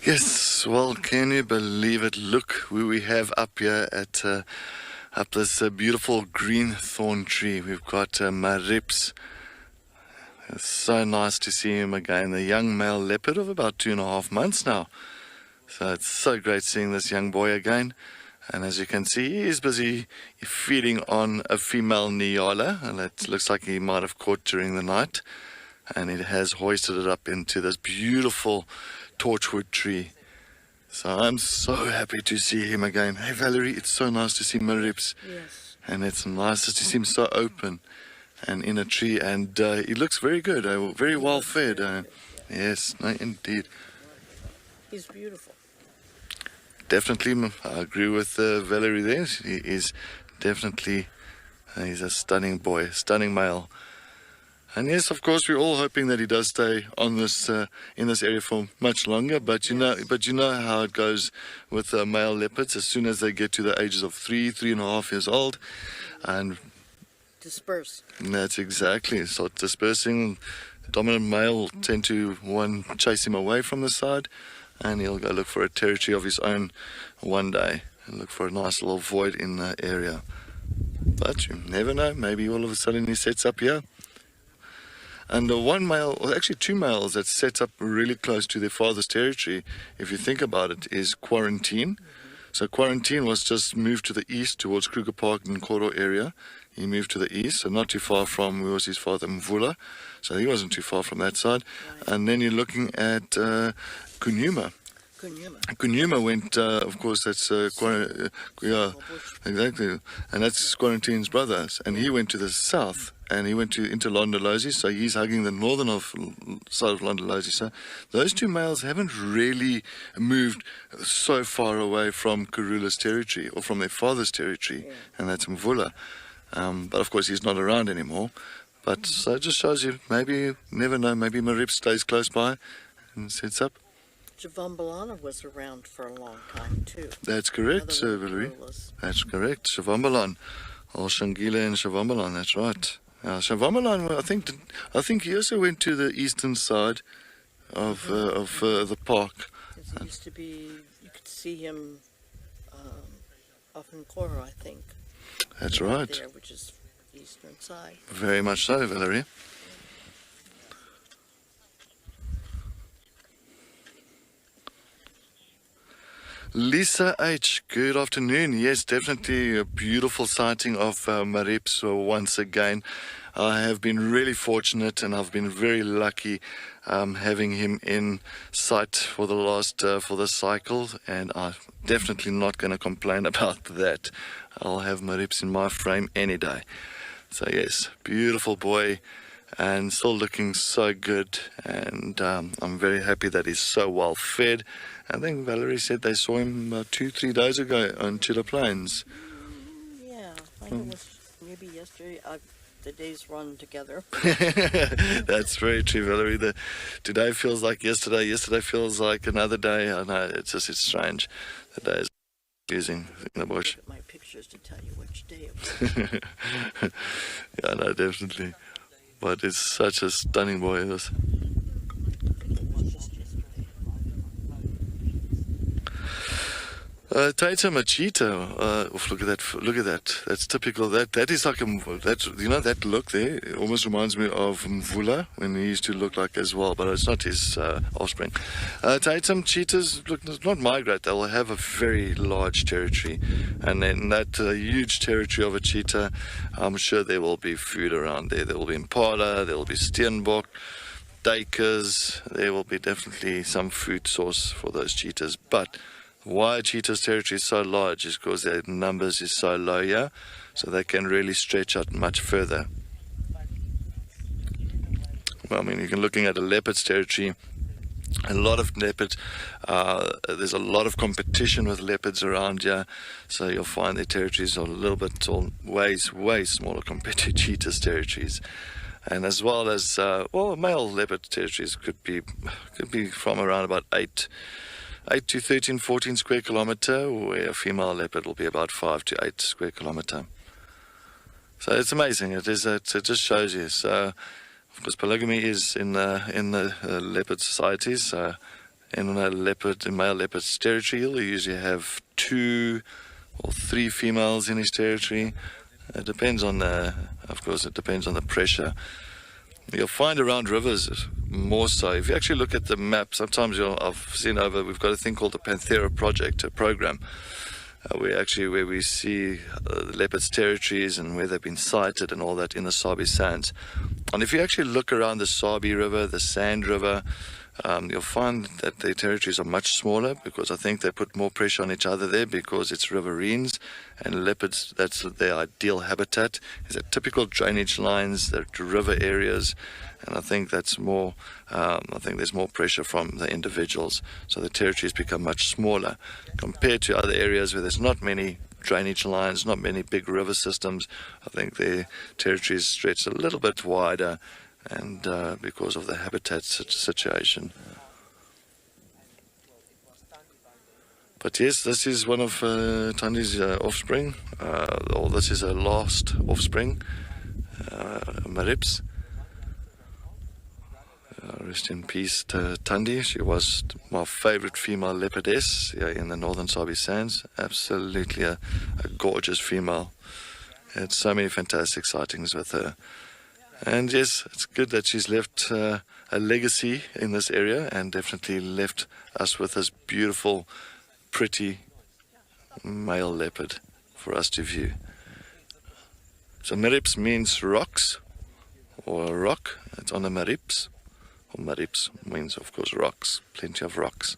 Yes, well, can you believe it? Look who we have up here at up this beautiful green thorn tree. We've got Maribye. It's so nice to see him again. A young male leopard of about 2.5 months now. So it's so great seeing this young boy again. And as you can see, he is busy feeding on a female Nyala, and it looks like he might have caught during the night. And it has hoisted it up into this beautiful torchwood tree. So I'm so happy to see him again. Hey Valerie, it's so nice to see Maribye. Yes. And it's nice to see him so open and in a tree, and he looks very good, very well fed. Yes, no, indeed. He's beautiful. Definitely, I agree with Valerie there. He is definitely, he's a stunning boy, stunning male. And yes, of course, we're all hoping that he does stay on this in this area for much longer. But you know how it goes with male leopards. As soon as they get to the ages of 3.5 years old, and Disperse. that's exactly, start dispersing. The dominant male will tend to chase him away from the side, and he'll go look for a territory of his own one day and look for a nice little void in the area. But you never know, maybe all of a sudden he sets up here. And one male, or actually two males that set up really close to their father's territory, if you think about it, is Quarantine. So Quarantine was just moved to the east towards Kruger Park and Koro area. He moved to the east, so not too far from where was his father, Mvula. So he wasn't too far from that side. Right. And then you're looking at Kunyuma. Kunyuma went, of course, that's yeah, exactly, and that's Quarantine's brother, and he went to the south, and he went into Londolozi, so he's hugging the northern side of Londolozi. So those two males haven't really moved so far away from Karula's territory or from their father's territory, and that's Mvula. But of course, he's not around anymore. But so it just shows you, maybe you never know, maybe Maribye stays close by and sets up. Shavambalana was around for a long time too. That's correct, Valerie. That's correct. Shavambalan, Shangila and Shavambalan. That's right. Shavambalan, I think he also went to the eastern side of the park. He used to be. You could see him off in Koro, I think. That's right. There, which is eastern side. Very much so, Valerie. Lisa H, good afternoon. Yes, definitely a beautiful sighting of Maribye once again. I have been really fortunate, and I've been very lucky having him in sight for the last for this cycle, and I'm definitely not going to complain about that. I'll have Maribye in my frame any day. So yes, beautiful boy, and still looking so good, and I'm very happy that he's so well fed. I think Valerie said they saw him 2-3 days ago on Chilla Plains. Yeah, I think it was maybe yesterday. The days run together. That's very true, Valerie. Today feels like yesterday. Yesterday feels like another day. I know, it's strange. The day is confusing in the bush. Look at my pictures to tell you which day it was. Yeah, no, definitely. But it's such a stunning boy, this. Tatum, a cheetah. Look at that. That's typical. That is like that look there. It almost reminds me of Mvula when he used to look like as well, but it's not his offspring. Tatum cheetahs not migrate. They will have a very large territory, and then that huge territory of a cheetah, I'm sure there will be food around there. There will be impala. There will be steenbok, duikers. There will be definitely some food source for those cheetahs, but why cheetah's territory is so large is because their numbers is so low here, so they can really stretch out much further. Well, I mean, you're looking at a leopard's territory, a lot of leopards, there's a lot of competition with leopards around here, so you'll find their territories are a little bit way smaller compared to cheetah's territories. And as well as, male leopard territories could be from around about 8 to 13, 14 square kilometer, where a female leopard will be about 5 to 8 square kilometer. So it's amazing. It just shows you. So, of course, polygamy is in the leopard societies. So in a leopard, in male leopard's territory, he'll usually have 2 or 3 females in his territory. It depends on of course, it depends on the pressure. You'll find around rivers more so. If you actually look at the map, sometimes I've seen we've got a thing called the Panthera Project, a program, where we see leopards' territories and where they've been sighted and all that in the Sabi Sands. And if you actually look around the Sabi River, the Sand River, you'll find that their territories are much smaller, because I think they put more pressure on each other there because it's riverines, and leopards, that's their ideal habitat, is at typical drainage lines, the river areas, and I think that's more, I think there's more pressure from the individuals, so the territories become much smaller compared to other areas where there's not many drainage lines, not many big river systems. I think their territories stretch a little bit wider, and because of the habitat situation. But yes, this is one of Tandi's offspring, or this is her last offspring, Maribye. Rest in peace to Tandi. She was my favorite female leopardess here in the northern Sabi Sands. Absolutely a gorgeous female. Had so many fantastic sightings with her. And yes, it's good that she's left a legacy in this area, and definitely left us with this beautiful, pretty male leopard for us to view. So Maribye means rocks, or rock. It's on the Maribye. Or Maribye means, of course, rocks, plenty of rocks.